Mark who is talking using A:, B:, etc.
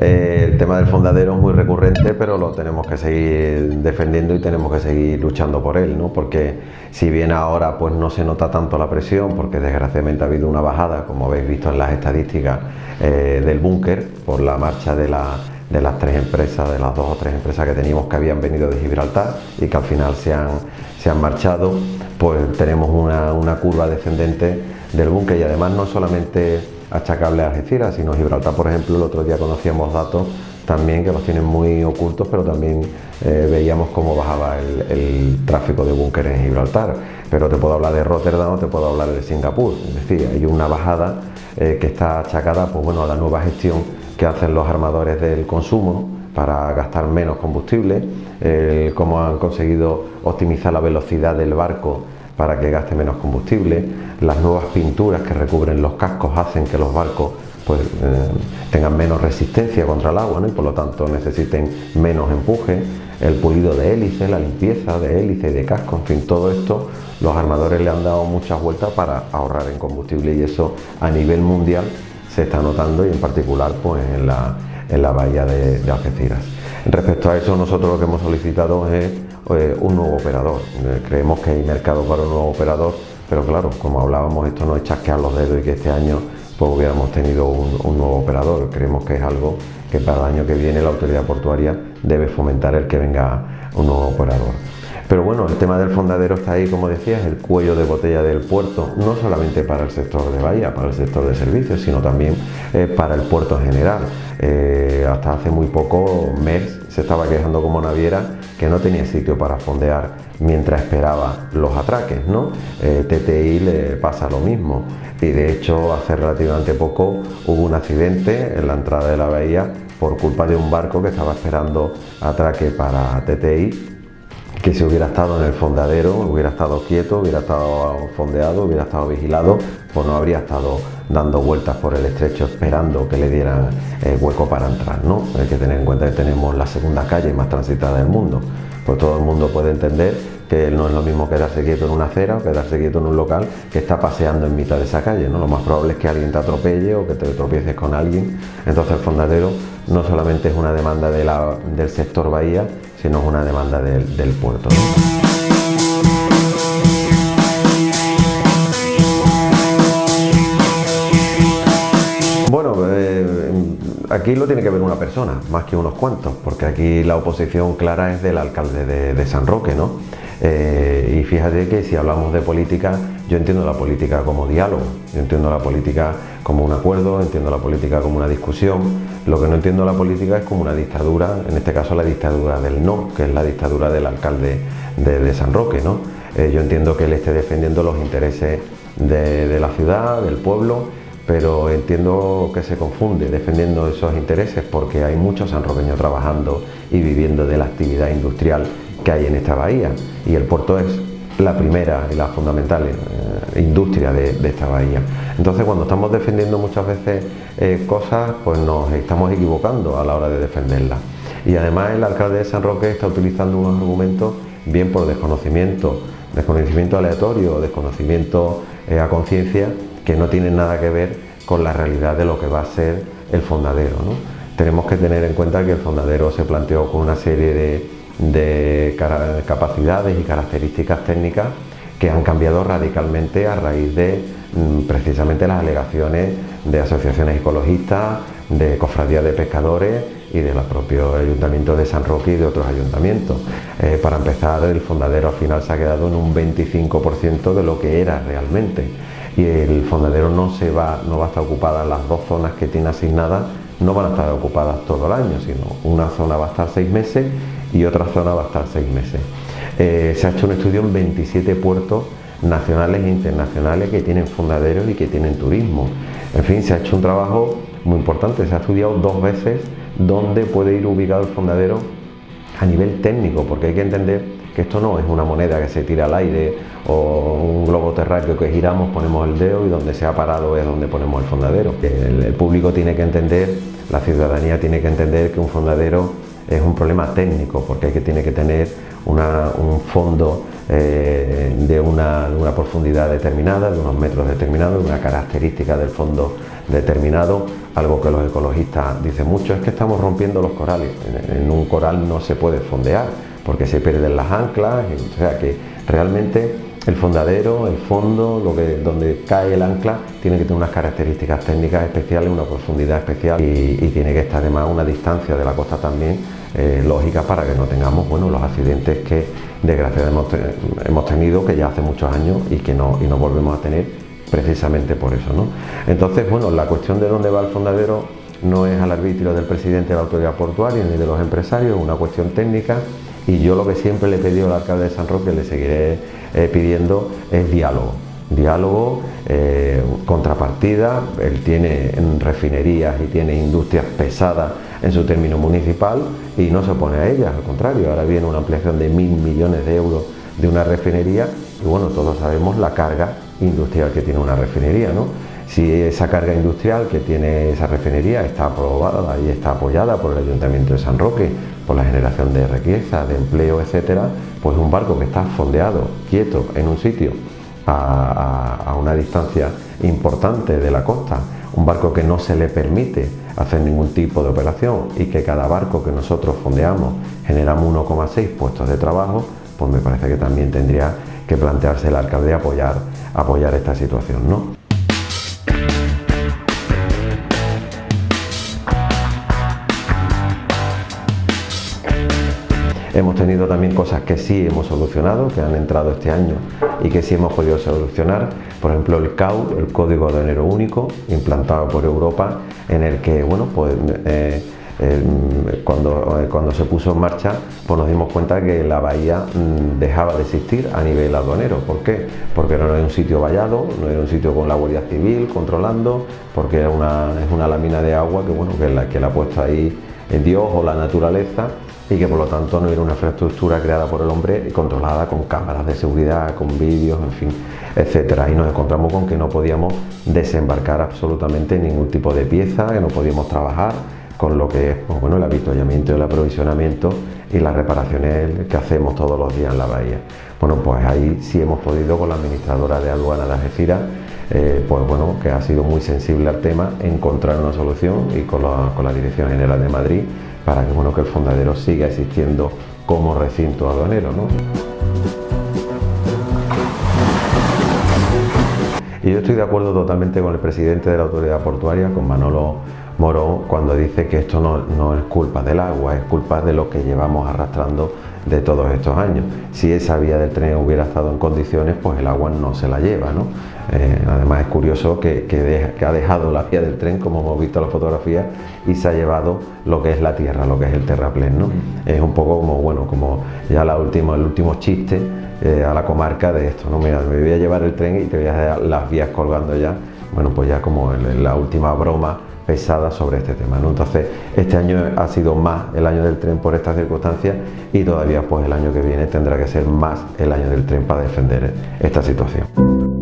A: El tema del fondadero es muy recurrente, pero lo tenemos que seguir defendiendo y tenemos que seguir luchando por él, ¿no? Porque si bien ahora pues no se nota tanto la presión, porque desgraciadamente ha habido una bajada, como habéis visto en las estadísticas, del búnker por la marcha de las tres empresas, de las dos o tres empresas que teníamos que habían venido de Gibraltar y que al final se han marchado, pues tenemos una curva descendente del búnker. Y además no solamente achacable a Algeciras, sino Gibraltar, por ejemplo, el otro día conocíamos datos también que los tienen muy ocultos, pero también veíamos cómo bajaba el tráfico de búnker en Gibraltar. Pero te puedo hablar de Rotterdam o te puedo hablar de Singapur, es decir, hay una bajada que está achacada, pues bueno, a la nueva gestión que hacen los armadores del consumo para gastar menos combustible, cómo han conseguido optimizar la velocidad del barco para que gaste menos combustible. Las nuevas pinturas que recubren los cascos hacen que los barcos pues, tengan menos resistencia contra el agua, ¿no? Y por lo tanto necesiten menos empuje. El pulido de hélices, la limpieza de hélice y de casco, en fin, todo esto los armadores le han dado muchas vueltas para ahorrar en combustible, y eso a nivel mundial se está notando, y en particular pues en la bahía de Algeciras. Respecto a eso, nosotros lo que hemos solicitado es un nuevo operador. Creemos que hay mercado para un nuevo operador, pero claro, como hablábamos, esto no es chasquear los dedos y que este año pues hubiéramos tenido un nuevo operador. Creemos que es algo que para el año que viene la autoridad portuaria debe fomentar, el que venga un nuevo operador. Pero bueno, el tema del fondadero está ahí, como decía, es el cuello de botella del puerto, no solamente para el sector de bahía, para el sector de servicios, sino también para el puerto en general. Hasta hace muy poco Maersk se estaba quejando como naviera que no tenía sitio para fondear mientras esperaba los atraques, ¿no? TTI le pasa lo mismo, y de hecho hace relativamente poco hubo un accidente en la entrada de la bahía por culpa de un barco que estaba esperando atraque para TTI, que si hubiera estado en el fondadero, hubiera estado quieto, hubiera estado fondeado, hubiera estado vigilado, pues no habría estado dando vueltas por el estrecho esperando que le dieran hueco para entrar, ¿no? Hay que tener en cuenta que tenemos la segunda calle más transitada del mundo. Pues todo el mundo puede entender que no es lo mismo quedarse quieto en una acera o quedarse quieto en un local que está paseando en mitad de esa calle, ¿no? Lo más probable es que alguien te atropelle o que te tropieces con alguien. Entonces el fondadero no solamente es una demanda del sector bahía, sino es una demanda del puerto, ¿no? Bueno, aquí lo tiene que ver una persona, más que unos cuantos, porque aquí la oposición clara es del alcalde de San Roque, ¿no? Y fíjate que si hablamos de política, yo entiendo la política como diálogo, yo entiendo la política como un acuerdo, entiendo la política como una discusión. Lo que no entiendo la política es como una dictadura, en este caso la dictadura del no, que es la dictadura del alcalde de San Roque, ¿no? Yo entiendo que él esté defendiendo los intereses de la ciudad, del pueblo, pero entiendo que se confunde defendiendo esos intereses, porque hay muchos sanroqueños trabajando y viviendo de la actividad industrial que hay en esta bahía, y el puerto es la primera y la fundamental industria de esta bahía. Entonces, cuando estamos defendiendo muchas veces cosas, pues nos estamos equivocando a la hora de defenderlas. Y además el alcalde de San Roque está utilizando unos argumentos bien por desconocimiento aleatorio, desconocimiento a conciencia, que no tienen nada que ver con la realidad de lo que va a ser el fondadero, ¿no? Tenemos que tener en cuenta que el fondadero se planteó con una serie de capacidades y características técnicas que han cambiado radicalmente a raíz de precisamente las alegaciones de asociaciones ecologistas, de cofradías de pescadores y del propio Ayuntamiento de San Roque y de otros ayuntamientos. Para empezar, el fondadero al final se ha quedado en un 25% de lo que era realmente, y el fondadero no va a estar ocupada, las dos zonas que tiene asignadas no van a estar ocupadas todo el año, sino una zona va a estar 6 meses y otra zona va a estar 6 meses. Se ha hecho un estudio en 27 puertos nacionales e internacionales que tienen fondaderos y que tienen turismo. En fin, se ha hecho un trabajo muy importante, se ha estudiado 2 veces dónde puede ir ubicado el fondadero a nivel técnico, porque hay que entender que esto no es una moneda que se tira al aire o un globo terráqueo que giramos, ponemos el dedo y donde se ha parado es donde ponemos el fondadero. El público tiene que entender, la ciudadanía tiene que entender que un fondadero es un problema técnico, porque tiene que tener un fondo de una profundidad determinada, de unos metros determinados, de una característica del fondo determinado. Algo que los ecologistas dicen mucho es que estamos rompiendo los corales. En un coral no se puede fondear porque se pierden las anclas, o sea que realmente el fondadero, el fondo, donde cae el ancla, tiene que tener unas características técnicas especiales, una profundidad especial y tiene que estar además a una distancia de la costa también lógica para que no tengamos los accidentes que desgraciadamente hemos tenido, que ya hace muchos años y no volvemos a tener precisamente por eso, ¿no? Entonces, la cuestión de dónde va el fondadero no es al arbitrio del presidente de la autoridad portuaria ni de los empresarios, es una cuestión técnica. Y yo lo que siempre le he pedido al alcalde de San Roque, le seguiré pidiendo, es diálogo, contrapartida. Él tiene refinerías y tiene industrias pesadas en su término municipal y no se opone a ellas, al contrario, ahora viene una ampliación de 1.000 millones de euros de una refinería y todos sabemos la carga industrial que tiene una refinería, ¿no? Si esa carga industrial que tiene esa refinería está aprobada y está apoyada por el Ayuntamiento de San Roque, por la generación de riqueza, de empleo, etcétera, pues un barco que está fondeado, quieto, en un sitio, a una distancia importante de la costa, un barco que no se le permite hacer ningún tipo de operación y que cada barco que nosotros fondeamos generamos 1,6 puestos de trabajo, pues me parece que también tendría que plantearse el alcalde apoyar esta situación, ¿no? Hemos tenido también cosas que sí hemos solucionado, que han entrado este año y que sí hemos podido solucionar. Por ejemplo, el CAU, el Código Aduanero Único, implantado por Europa, en el que, cuando se puso en marcha, pues nos dimos cuenta que la bahía dejaba de existir a nivel aduanero. ¿Por qué? Porque no era un sitio vallado, no era un sitio con la Guardia Civil controlando, porque es una lámina de agua que la ha puesto ahí Dios o la naturaleza, y que por lo tanto no era una infraestructura creada por el hombre y controlada con cámaras de seguridad, con vídeos, en fin, etcétera. Y nos encontramos con que no podíamos desembarcar absolutamente ningún tipo de pieza, que no podíamos trabajar con lo que es el avituallamiento, el aprovisionamiento y las reparaciones que hacemos todos los días en la bahía. Pues ahí sí hemos podido, con la administradora de aduana de Algeciras, que ha sido muy sensible al tema, encontrar una solución, y con la Dirección General de Madrid, para que el fondadero siga existiendo como recinto aduanero, ¿no? Y yo estoy de acuerdo totalmente con el presidente de la autoridad portuaria, con Manolo Morón, cuando dice que esto no es culpa del agua, es culpa de lo que llevamos arrastrando de todos estos años. Si esa vía del tren hubiera estado en condiciones, pues el agua no se la lleva, ¿no? Además es curioso que ha dejado la vía del tren, como hemos visto en la fotografía, y se ha llevado lo que es la tierra, lo que es el terraplén, ¿no? Es un poco como ya el último chiste a la comarca de esto, ¿no? Mira, me voy a llevar el tren y te voy a dejar las vías colgando ya. Pues ya como la última broma pesada sobre este tema, ¿no? Entonces, este año ha sido más el año del tren por estas circunstancias, y todavía el año que viene tendrá que ser más el año del tren para defender esta situación.